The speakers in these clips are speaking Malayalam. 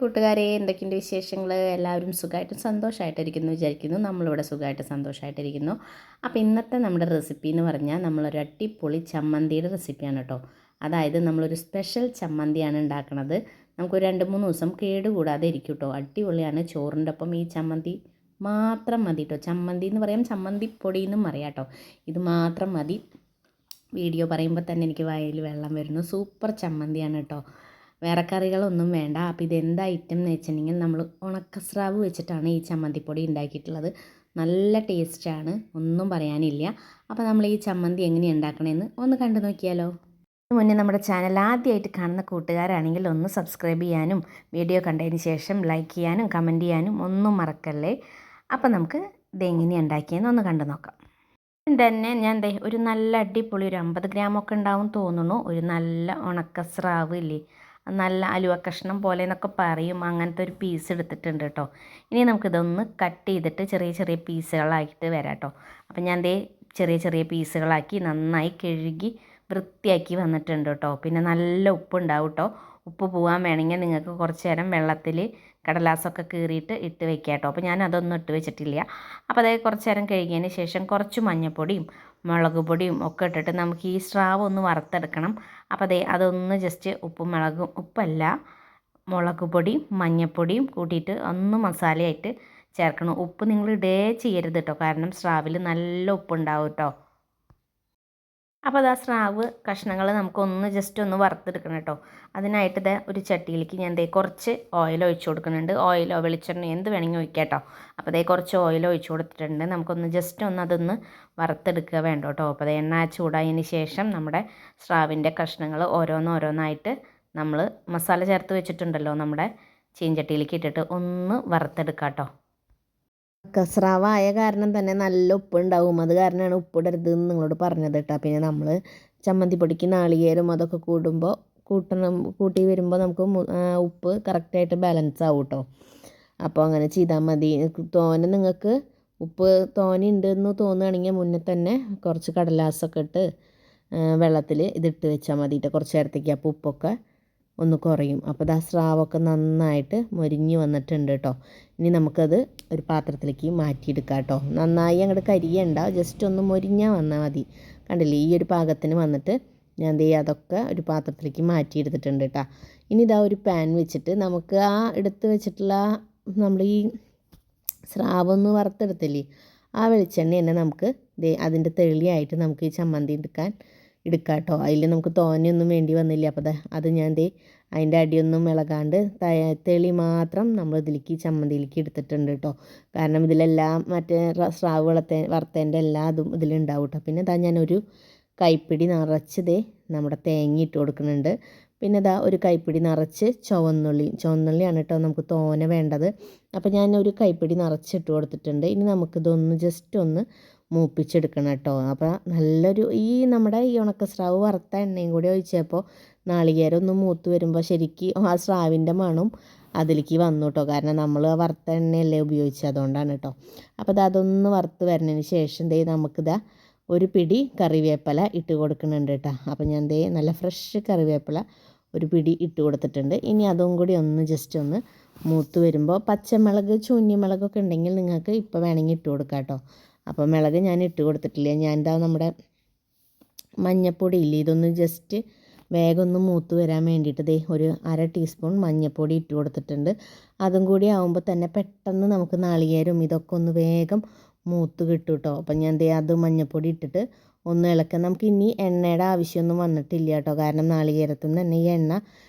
കൂട്ടുകാരെ എന്തൊക്കെയുണ്ട് വിശേഷങ്ങൾ? എല്ലാവരും സുഖമായിട്ടും സന്തോഷമായിട്ടിരിക്കുന്നു വിചാരിക്കുന്നു. നമ്മളിവിടെ സുഖമായിട്ട് സന്തോഷമായിട്ടിരിക്കുന്നു. അപ്പോൾ ഇന്നത്തെ നമ്മുടെ റെസിപ്പി എന്ന് പറഞ്ഞാൽ നമ്മളൊരു അടിപൊളി ചമ്മന്തിയുടെ റെസിപ്പിയാണ് കേട്ടോ. അതായത് നമ്മളൊരു സ്പെഷ്യൽ ചമ്മന്തിയാണ് ഉണ്ടാക്കുന്നത്. നമുക്കൊരു 2-3 ദിവസം കേടുകൂടാതെ ഇരിക്കും കേട്ടോ. അടിപൊളിയാണ്. ചോറിൻ്റെ ഒപ്പം ഈ ചമ്മന്തി മാത്രം മതി കേട്ടോ. ചമ്മന്തി എന്ന് പറയാം, ചമ്മന്തിപ്പൊടി എന്നും പറയാം കേട്ടോ. ഇത് മാത്രം മതി. വീഡിയോ പറയുമ്പോൾ തന്നെ എനിക്ക് വായിൽ വെള്ളം വരുന്നു. സൂപ്പർ ചമ്മന്തിയാണ് കേട്ടോ. വേറെ കറികളൊന്നും വേണ്ട. അപ്പോൾ ഇതെന്താ ഐറ്റം എന്ന് വെച്ചിട്ടുണ്ടെങ്കിൽ നമ്മൾ ഉണക്കസ്രാവ് വെച്ചിട്ടാണ് ഈ ചമ്മന്തിപ്പൊടി ഉണ്ടാക്കിയിട്ടുള്ളത്. നല്ല ടേസ്റ്റാണ്, ഒന്നും പറയാനില്ല. അപ്പോൾ നമ്മൾ ഈ ചമ്മന്തി എങ്ങനെയാണ് ഉണ്ടാക്കണമെന്ന് ഒന്ന് കണ്ടു നോക്കിയാലോ. അതിന് മുന്നേ നമ്മുടെ ചാനൽ ആദ്യമായിട്ട് കാണുന്ന കൂട്ടുകാരാണെങ്കിൽ ഒന്ന് സബ്സ്ക്രൈബ് ചെയ്യാനും വീഡിയോ കണ്ടതിന് ശേഷം ലൈക്ക് ചെയ്യാനും കമൻറ്റ് ചെയ്യാനും ഒന്നും മറക്കല്ലേ. അപ്പോൾ നമുക്ക് ഇതെങ്ങനെയാണ് ഉണ്ടാക്കിയെന്ന് ഒന്ന് കണ്ടു നോക്കാം. തന്നെ ഞാൻ ഒരു നല്ല അടിപൊളി ഒരു 50 ഗ്രാമൊക്കെ ഉണ്ടാവും തോന്നുന്നു. ഒരു നല്ല ഉണക്കസ്രാവ് ഇല്ലേ, നല്ല അലുവ കഷ്ണം പോലെ എന്നൊക്കെ പറയും, അങ്ങനത്തെ ഒരു പീസ് എടുത്തിട്ടുണ്ട് കേട്ടോ. ഇനി നമുക്കിതൊന്ന് കട്ട് ചെയ്തിട്ട് ചെറിയ ചെറിയ പീസുകളാക്കിയിട്ട് വരാം കേട്ടോ. അപ്പം ഞാൻ ചെറിയ ചെറിയ പീസുകളാക്കി നന്നായി കഴുകി വൃത്തിയാക്കി വന്നിട്ടുണ്ട് കേട്ടോ. പിന്നെ നല്ല ഉപ്പുണ്ടാവും കേട്ടോ. ഉപ്പ് പോകാൻ വേണമെങ്കിൽ നിങ്ങൾക്ക് കുറച്ച് നേരം വെള്ളത്തിൽ കടലാസൊക്കെ കീറിയിട്ട് ഇട്ട് വെക്കുക കേട്ടോ. അപ്പോൾ ഞാൻ അതൊന്നും ഇട്ട് വെച്ചിട്ടില്ല. അപ്പോൾ അതായത് കുറച്ച് നേരം കഴുകിയതിന് ശേഷം കുറച്ച് മഞ്ഞൾപ്പൊടിയും മുളക് പൊടിയും ഒക്കെ ഇട്ടിട്ട് നമുക്ക് ഈ സ്രാവ് ഒന്ന് വറുത്തെടുക്കണം. അപ്പോൾ അതൊന്ന് ജസ്റ്റ് ഉപ്പല്ല മുളക് പൊടിയും മഞ്ഞൾപ്പൊടിയും കൂട്ടിയിട്ട് ഒന്ന് മസാലയായിട്ട് ചേർക്കണം. ഉപ്പ് നിങ്ങൾ ഇടേ ചെയ്യരുത് കേട്ടോ, കാരണം സ്രാവിൽ നല്ല ഉപ്പുണ്ടാവും കേട്ടോ. അപ്പോൾ അത് ആ സ്രാവ് കഷ്ണങ്ങൾ നമുക്കൊന്ന് ജസ്റ്റ് ഒന്ന് വറുത്തെടുക്കണം കേട്ടോ. അതിനായിട്ട് ഒരു ചട്ടിയിലേക്ക് ഞാൻ കുറച്ച് ഓയിൽ ഒഴിച്ച് കൊടുക്കുന്നുണ്ട്. ഓയിലോ വെളിച്ചെണ്ണ എന്ത് വേണമെങ്കിൽ ഒഴിക്കാം കേട്ടോ. അപ്പോൾ കുറച്ച് ഓയിൽ ഒഴിച്ച് കൊടുത്തിട്ടുണ്ട്. നമുക്കൊന്ന് ജസ്റ്റ് ഒന്ന് അതൊന്ന് വറുത്തെടുക്കുക വേണ്ട കേട്ടോ. അപ്പോൾ എണ്ണ ചൂടായതിന് ശേഷം നമ്മുടെ സ്രാവിൻ്റെ കഷ്ണങ്ങൾ ഓരോന്നോരോന്നായിട്ട് നമ്മൾ മസാല ചേർത്ത് വെച്ചിട്ടുണ്ടല്ലോ നമ്മുടെ ചീഞ്ചട്ടിയിലേക്ക് ഇട്ടിട്ട് ഒന്ന് വറുത്തെടുക്കാം കേട്ടോ. കസ്രാവായ കാരണം തന്നെ നല്ല ഉപ്പുണ്ടാവും. അത് കാരണമാണ് ഉപ്പിടരുത് എന്ന് നിങ്ങളോട് പറഞ്ഞത് കേട്ടോ. പിന്നെ നമ്മൾ ചമ്മന്തിപ്പൊടിക്ക് നാളികേരം അതൊക്കെ കൂട്ടി വരുമ്പോൾ നമുക്ക് ഉപ്പ് കറക്റ്റായിട്ട് ബാലൻസ് ആവും കേട്ടോ. അപ്പോൾ അങ്ങനെ ചെയ്താൽ മതി. നിങ്ങൾക്ക് ഉപ്പ് ഉണ്ടെന്ന് തോന്നുകയാണെങ്കിൽ മുന്നേ തന്നെ കുറച്ച് കടലാസൊക്കെ ഇട്ട് വെള്ളത്തിൽ ഇതിട്ട് വെച്ചാൽ മതി കേട്ടോ കുറച്ച് നേരത്തേക്ക്. അപ്പോൾ ഉപ്പൊക്കെ ഒന്ന് കുറയും. അപ്പോൾ ആ സ്രാവൊക്കെ നന്നായിട്ട് മൊരിഞ്ഞ് വന്നിട്ടുണ്ട് കേട്ടോ. ഇനി നമുക്കത് ഒരു പാത്രത്തിലേക്ക് മാറ്റിയെടുക്കാം കേട്ടോ. നന്നായി അങ്ങോട്ട് കരിയണ്ട, ജസ്റ്റ് ഒന്ന് മൊരിഞ്ഞാൽ വന്നാൽ മതി. കണ്ടില്ലേ, ഈ ഒരു പാകത്തിന് വന്നിട്ട് ഞാൻ അതൊക്കെ ഒരു പാത്രത്തിലേക്ക് മാറ്റിയെടുത്തിട്ടുണ്ട് കേട്ടോ. ഇനി ഒരു പാൻ വെച്ചിട്ട് നമുക്ക് ആ എടുത്ത് വെച്ചിട്ടുള്ള നമ്മൾ ഈ സ്രാവൊന്ന് വറുത്തെടുത്തില്ലേ, ആ വെളിച്ചെണ്ണ തന്നെ നമുക്ക് അതിൻ്റെ തെളിയായിട്ട് നമുക്ക് ഈ ചമ്മന്തി എടുക്കാം കേട്ടോ. അതിൽ നമുക്ക് തോനെയൊന്നും വേണ്ടി വന്നില്ല. അപ്പോൾ അത് ഞാൻ അതിൻ്റെ അടിയൊന്നും ഇളകാണ്ട് തെളി മാത്രം നമ്മൾ ഇതിലേക്ക് ചമ്മന്തിയിലേക്ക് എടുത്തിട്ടുണ്ട് കേട്ടോ. കാരണം ഇതിലെല്ലാം മറ്റേ സ്രാവ് വറുത്തതിൻ്റെ എല്ലാ അതും ഇതിലുണ്ടാവും കേട്ടോ. പിന്നെ ഞാനൊരു കൈപ്പിടി നിറച്ച് നമ്മുടെ തേങ്ങ ഇട്ട് കൊടുക്കുന്നുണ്ട്. പിന്നെ ഒരു കൈപ്പിടി നിറച്ച് ചുവന്നുള്ളിയാണ് കേട്ടോ നമുക്ക് തോനെ വേണ്ടത്. അപ്പോൾ ഞാനൊരു കൈപ്പിടി നിറച്ചിട്ട് കൊടുത്തിട്ടുണ്ട്. ഇനി നമുക്കിതൊന്ന് ജസ്റ്റ് ഒന്ന് മൂപ്പിച്ചെടുക്കണം കേട്ടോ. അപ്പോൾ നല്ലൊരു നമ്മുടെ ഈ ഉണക്കസ്രാവ് വറുത്ത എണ്ണയും കൂടി ഒഴിച്ചപ്പോൾ നാളികേരം ഒന്ന് മൂത്ത് വരുമ്പോൾ ശരിക്കും ആ സ്രാവിൻ്റെ മണം അതിലേക്ക് വന്നു കേട്ടോ. കാരണം നമ്മൾ വറുത്ത എണ്ണയല്ലേ ഉപയോഗിച്ചത്, അതുകൊണ്ടാണ് കേട്ടോ. അപ്പോൾ അതൊന്ന് വറുത്ത് വരുന്നതിന് ശേഷം നമുക്കിതാ ഒരു പിടി കറിവേപ്പില ഇട്ട് കൊടുക്കുന്നുണ്ട് കേട്ടോ. അപ്പോൾ ഞാൻ നല്ല ഫ്രഷ് കറിവേപ്പില ഒരു പിടി ഇട്ട് കൊടുത്തിട്ടുണ്ട്. ഇനി അതും കൂടി ഒന്ന് ജസ്റ്റ് ഒന്ന് മൂത്ത് വരുമ്പോൾ പച്ചമുളക് ചൂന്നിമുളകൊക്കെ ഉണ്ടെങ്കിൽ നിങ്ങൾക്ക് ഇപ്പോൾ വേണമെങ്കിൽ ഇട്ട് കൊടുക്കാം കേട്ടോ. അപ്പോൾ മുളക് ഞാൻ ഇട്ട് കൊടുത്തിട്ടില്ല. ഞാൻ നമ്മുടെ മഞ്ഞൾപ്പൊടി ഇല്ലേ, ഇതൊന്ന് ജസ്റ്റ് വേഗം ഒന്ന് മൂത്ത് വരാൻ വേണ്ടിയിട്ട് ഒരു 1/2 ടീസ്പൂൺ മഞ്ഞൾപ്പൊടി ഇട്ട് കൊടുത്തിട്ടുണ്ട്. അതും കൂടി ആകുമ്പോൾ തന്നെ പെട്ടെന്ന് നമുക്ക് നാളികേരം ഇതൊക്കെ ഒന്ന് വേഗം മൂത്ത് കിട്ടും കേട്ടോ. അപ്പം ഞാൻ അത് മഞ്ഞൾപ്പൊടി ഇട്ടിട്ട് ഒന്ന് ഇളക്കാം. നമുക്ക് ഇനി എണ്ണയുടെ ആവശ്യമൊന്നും വന്നിട്ടില്ല കേട്ടോ, കാരണം നാളികേരത്തിൽ നിന്ന് തന്നെ ഈ എണ്ണ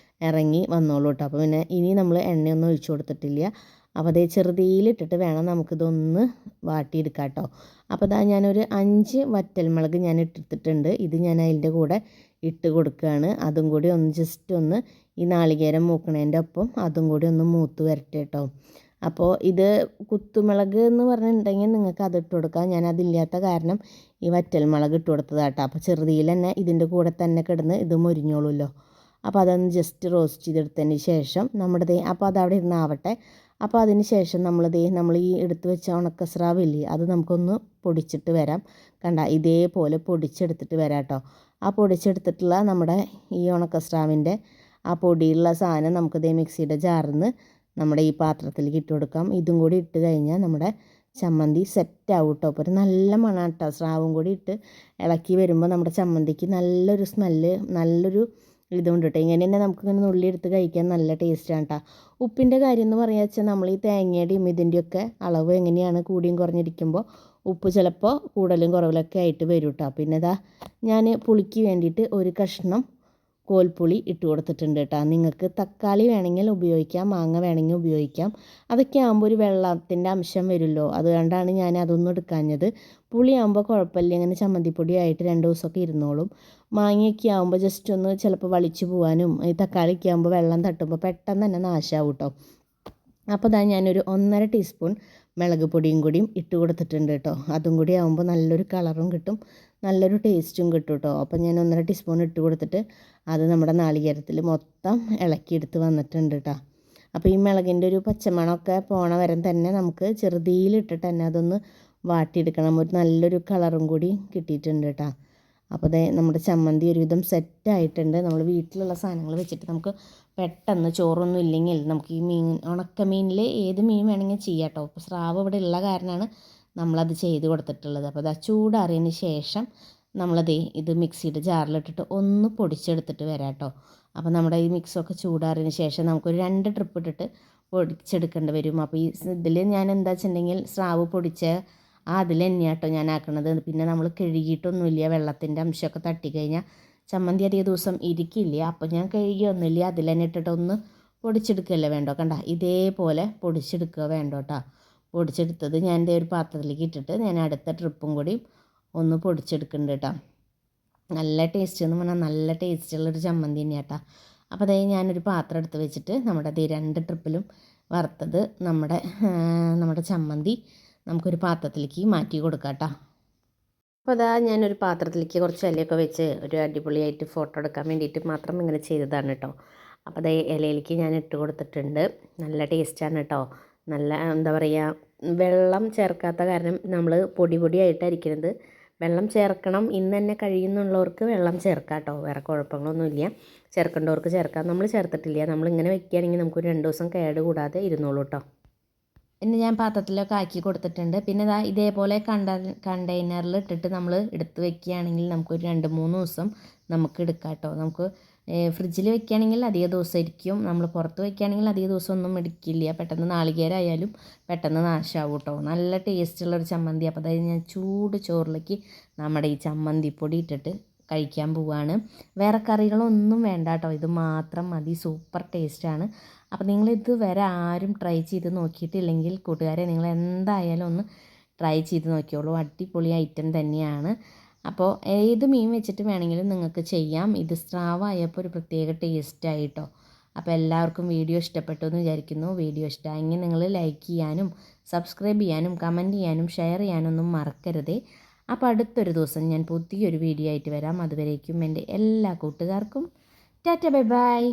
ഇറങ്ങി വന്നോളൂ കേട്ടോ. അപ്പോൾ പിന്നെ ഇനി നമ്മൾ എണ്ണയൊന്നും ഒഴിച്ചു കൊടുത്തിട്ടില്ല. അപ്പോൾ ചെറുതീയിലിട്ടിട്ട് വേണം നമുക്കിതൊന്ന് വാട്ടിയെടുക്കാം കേട്ടോ. അപ്പോൾ ഞാനൊരു 5 വറ്റൽമുളക് ഞാൻ ഇട്ടിട്ടുണ്ട്. ഇത് ഞാൻ അതിൻ്റെ കൂടെ ഇട്ട് കൊടുക്കുകയാണ്. അതും കൂടി ഒന്ന് ജസ്റ്റ് ഒന്ന് ഈ നാളികേരം മൂക്കണേൻ്റെ ഒപ്പം അതും കൂടി ഒന്ന് മൂത്ത് വരട്ടെ കേട്ടോ. അപ്പോൾ ഇത് കുത്തുമുളക് എന്ന് പറഞ്ഞിട്ടുണ്ടെങ്കിൽ നിങ്ങൾക്ക് അതിട്ട് കൊടുക്കാം. ഞാൻ അതില്ലാത്ത കാരണം ഈ വറ്റൽമുളക് ഇട്ട് കൊടുത്തതാട്ടോ. അപ്പോൾ ചെറുതീയിൽ തന്നെ ഇതിൻ്റെ കൂടെ തന്നെ കിടന്ന് ഇത് മൊരിഞ്ഞോളൂല്ലോ. അപ്പോൾ അതൊന്ന് ജസ്റ്റ് റോസ്റ്റ് ചെയ്തെടുത്തതിന് ശേഷം നമ്മുടെ അപ്പോൾ അതവിടെ ഇരുന്നാവട്ടെ. അപ്പോൾ അതിന് ശേഷം നമ്മൾ ഈ എടുത്ത് വെച്ച ഉണക്കസ്രാവില്ലേ, അത് നമുക്കൊന്ന് പൊടിച്ചിട്ട് വരാം. കണ്ട ഇതേപോലെ പൊടിച്ചെടുത്തിട്ട് വരാം കേട്ടോ. ആ പൊടിച്ചെടുത്തിട്ടുള്ള നമ്മുടെ ഈ ഉണക്കസ്രാവിൻ്റെ ആ പൊടിയുള്ള സാധനം നമുക്ക് മിക്സിയുടെ ജാറിൽ നിന്ന് നമ്മുടെ ഈ പാത്രത്തിലേക്ക് ഇട്ട് കൊടുക്കാം. ഇതും കൂടി ഇട്ട് കഴിഞ്ഞാൽ നമ്മുടെ ചമ്മന്തി സെറ്റാവും കേട്ടോ. അപ്പോൾ ഒരു നല്ല മണം കേട്ടോ. സ്രാവും കൂടി ഇട്ട് ഇളക്കി വരുമ്പോൾ നമ്മുടെ ചമ്മന്തിക്ക് നല്ലൊരു സ്മെല്ല്, നല്ലൊരു ഇതുകൊണ്ട് കേട്ടോ. ഇങ്ങനെ തന്നെ നമുക്കിങ്ങനെ നുള്ളി എടുത്ത് കഴിക്കാൻ നല്ല ടേസ്റ്റാണ് കേട്ടോ. ഉപ്പിൻ്റെ കാര്യം എന്ന് പറയുക വെച്ചാൽ നമ്മൾ ഈ തേങ്ങയുടെയും ഇതിൻ്റെയൊക്കെ അളവ് എങ്ങനെയാണ് കൂടിയും കുറഞ്ഞിരിക്കുമ്പോൾ ഉപ്പ് ചിലപ്പോൾ കൂടുതലും കുറവിലൊക്കെ ആയിട്ട് വരും കേട്ടോ. പിന്നെ ഞാൻ പുളിക്ക് വേണ്ടിയിട്ട് ഒരു കഷ്ണം കോൽപ്പുളി ഇട്ട് കൊടുത്തിട്ടുണ്ട് കേട്ടോ. നിങ്ങൾക്ക് തക്കാളി വേണമെങ്കിൽ ഉപയോഗിക്കാം, മാങ്ങ വേണമെങ്കിൽ ഉപയോഗിക്കാം. അതൊക്കെ ആകുമ്പോൾ ഒരു വെള്ളത്തിൻ്റെ അംശം വരുമല്ലോ, അതുകൊണ്ടാണ് ഞാൻ അതൊന്നും എടുക്കാഞ്ഞത്. പുളിയാകുമ്പോൾ കുഴപ്പമില്ല, ഇങ്ങനെ ചമ്മന്തിപ്പൊടി ആയിട്ട് 2 ദിവസമൊക്കെ ഇരുന്നോളും. മാങ്ങയൊക്കെ ആകുമ്പോൾ ജസ്റ്റ് ഒന്ന് ചിലപ്പോൾ വളിച്ച് പോകാനും, ഈ തക്കാളിയൊക്കെ ആകുമ്പോൾ വെള്ളം തട്ടുമ്പോൾ പെട്ടെന്ന് തന്നെ നാശമാവും കേട്ടോ. അപ്പോൾ ഞാനൊരു 1.5 ടീസ്പൂൺ മുളക് പൊടിയും കൂടിയും ഇട്ട് കൊടുത്തിട്ടുണ്ട് കേട്ടോ. അതും കൂടി ആകുമ്പോൾ നല്ലൊരു കളറും കിട്ടും, നല്ലൊരു ടേസ്റ്റും കിട്ടും കേട്ടോ. അപ്പോൾ ഞാൻ 1.5 ടീസ്പൂൺ ഇട്ട് കൊടുത്തിട്ട് അത് നമ്മുടെ നാളികേരത്തിൽ മൊത്തം ഇളക്കിയെടുത്ത് വന്നിട്ടുണ്ട് കേട്ടോ. അപ്പോൾ ഈ മുളകിൻ്റെ ഒരു പച്ചമണമൊക്കെ പോണ വരെ തന്നെ നമുക്ക് ചെറുതീയിലിട്ടിട്ട് തന്നെ അതൊന്ന് വാട്ടിയെടുക്കണം. ഒരു നല്ലൊരു കളറും കൂടി കിട്ടിയിട്ടുണ്ട് കേട്ടോ. അപ്പോൾ നമ്മുടെ ചമ്മന്തി ഒരുവിധം സെറ്റായിട്ടുണ്ട്. നമ്മൾ വീട്ടിലുള്ള സാധനങ്ങൾ വെച്ചിട്ട് നമുക്ക് പെട്ടെന്ന് ചോറൊന്നും ഇല്ലെങ്കിൽ നമുക്ക് ഈ ഉണക്ക മീനിൽ ഏത് മീൻ വേണമെങ്കിൽ ചെയ്യാം കേട്ടോ. അപ്പോൾ സ്രാവ് ഇവിടെ ഉള്ള കാരണമാണ് നമ്മളത് ചെയ്ത് കൊടുത്തിട്ടുള്ളത്. അപ്പോൾ ചൂടാറിയതിന് ശേഷം ഇത് മിക്സിയുടെ ജാറിലിട്ടിട്ട് ഒന്ന് പൊടിച്ചെടുത്തിട്ട് വരാം കേട്ടോ. അപ്പോൾ നമ്മുടെ ഈ മിക്സൊക്കെ ചൂടാറിയതിന് ശേഷം നമുക്കൊരു 2 ട്രിപ്പ് ഇട്ടിട്ട് പൊടിച്ചെടുക്കേണ്ടി വരും. അപ്പോൾ ഇതിൽ ഞാൻ എന്താ വെച്ചിട്ടുണ്ടെങ്കിൽ സ്രാവ് പൊടിച്ച അതിൽ തന്നെയാണ് കേട്ടോ ഞാൻ ആക്കണത്. പിന്നെ നമ്മൾ കഴുകിയിട്ടൊന്നുമില്ല, വെള്ളത്തിൻ്റെ അംശമൊക്കെ തട്ടിക്കഴിഞ്ഞാൽ ചമ്മന്തി അധിക ദിവസം ഇരിക്കില്ല. അപ്പോൾ ഞാൻ കഴുകിയൊന്നുമില്ല, അതിൽ തന്നെ ഇട്ടിട്ട് ഒന്ന് പൊടിച്ചെടുക്കുകയല്ലേ വേണ്ടോ. കണ്ട ഇതേപോലെ പൊടിച്ചെടുക്കുക വേണ്ടോ കേട്ടോ. പൊടിച്ചെടുത്തത് ഞാൻ ഒരു പാത്രത്തിലേക്ക് ഇട്ടിട്ട് ഞാൻ അടുത്ത ട്രിപ്പും കൂടി ഒന്ന് പൊടിച്ചെടുക്കുന്നുണ്ട് കേട്ടോ. നല്ല ടേസ്റ്റ് എന്ന് പറഞ്ഞാൽ നല്ല ടേസ്റ്റുള്ളൊരു ചമ്മന്തി തന്നെയാണ് കേട്ടോ. അപ്പോൾ ഞാനൊരു പാത്രം എടുത്ത് വെച്ചിട്ട് നമ്മുടെ 2 ട്രിപ്പിലും വറുത്തത് നമ്മുടെ ചമ്മന്തി നമുക്കൊരു പാത്രത്തിലേക്ക് മാറ്റി കൊടുക്കാം കേട്ടോ. അപ്പോൾ ഞാനൊരു പാത്രത്തിലേക്ക് കുറച്ച് ഇലയൊക്കെ വെച്ച് ഒരു അടിപൊളിയായിട്ട് ഫോട്ടോ എടുക്കാൻ വേണ്ടിയിട്ട് മാത്രം ഇങ്ങനെ ചെയ്തതാണ് കേട്ടോ. അപ്പോൾ ഇലയിലേക്ക് ഞാൻ ഇട്ട് കൊടുത്തിട്ടുണ്ട്. നല്ല ടേസ്റ്റാണ് കേട്ടോ. നല്ല എന്താ പറയുക, വെള്ളം ചേർക്കാത്ത കാരണം നമ്മൾ പൊടിയായിട്ടായിരിക്കുന്നത്. വെള്ളം ചേർക്കണം ഇന്ന് തന്നെ കഴിയുന്നുള്ളവർക്ക് വെള്ളം ചേർക്കാം കേട്ടോ, വേറെ കുഴപ്പങ്ങളൊന്നുമില്ല. ചേർക്കേണ്ടവർക്ക് ചേർക്കാം. നമ്മൾ ചേർത്തിട്ടില്ല. നമ്മളിങ്ങനെ വെക്കുകയാണെങ്കിൽ നമുക്കൊരു 2 ദിവസം കേട് കൂടാതെ ഇരുന്നോളൂ കേട്ടോ. പിന്നെ ഞാൻ പാത്രത്തിലൊക്കെ ആക്കി കൊടുത്തിട്ടുണ്ട്. പിന്നെ ഇതേപോലെ കണ്ടെയ്നറിൽ ഇട്ടിട്ട് നമ്മൾ എടുത്ത് വെക്കുകയാണെങ്കിൽ നമുക്കൊരു 2-3 ദിവസം നമുക്ക് എടുക്കാം കേട്ടോ. നമുക്ക് ഫ്രിഡ്ജിൽ വെക്കുകയാണെങ്കിൽ അധിക ദിവസം ഇരിക്കും. നമ്മൾ പുറത്ത് വെക്കുകയാണെങ്കിൽ അധിക ദിവസം ഒന്നും എടുക്കില്ല. പെട്ടെന്ന് നാളികേരമായാലും പെട്ടെന്ന് നാശമാവും കേട്ടോ. നല്ല ടേസ്റ്റുള്ളൊരു ചമ്മന്തി. അപ്പോൾ ഞാൻ ചൂട് ചോറിലേക്ക് നമ്മുടെ ഈ ചമ്മന്തിപ്പൊടി ഇട്ടിട്ട് കഴിക്കാൻ പോവുകയാണ്. വേറെ കറികളൊന്നും വേണ്ട കേട്ടോ, ഇത് മാത്രം മതി. സൂപ്പർ ടേസ്റ്റാണ്. അപ്പോൾ നിങ്ങളിത് വരെ ആരും ട്രൈ ചെയ്ത് നോക്കിയിട്ടില്ലെങ്കിൽ കൂട്ടുകാരെ, നിങ്ങൾ എന്തായാലും ഒന്ന് ട്രൈ ചെയ്ത് നോക്കിയോളൂ. അടിപൊളി ഐറ്റം തന്നെയാണ്. അപ്പോൾ ഏത് മീൻ വെച്ചിട്ട് വേണമെങ്കിലും നിങ്ങൾക്ക് ചെയ്യാം. ഇത് സ്രാവായപ്പോൾ ഒരു പ്രത്യേക ടേസ്റ്റായിട്ടോ. അപ്പോൾ എല്ലാവർക്കും വീഡിയോ ഇഷ്ടപ്പെട്ടു എന്ന് വിചാരിക്കുന്നു. വീഡിയോ ഇഷ്ടമായെങ്കിൽ നിങ്ങൾ ലൈക്ക് ചെയ്യാനും സബ്സ്ക്രൈബ് ചെയ്യാനും കമൻറ്റ് ചെയ്യാനും ഷെയർ ചെയ്യാനൊന്നും മറക്കരുതേ. അപ്പോൾ അടുത്തൊരു ദിവസം ഞാൻ പുതിയൊരു വീഡിയോ ആയിട്ട് വരാം. അതുവരേക്കും എൻ്റെ എല്ലാ കൂട്ടുകാർക്കും ടാറ്റ ബൈ ബൈ.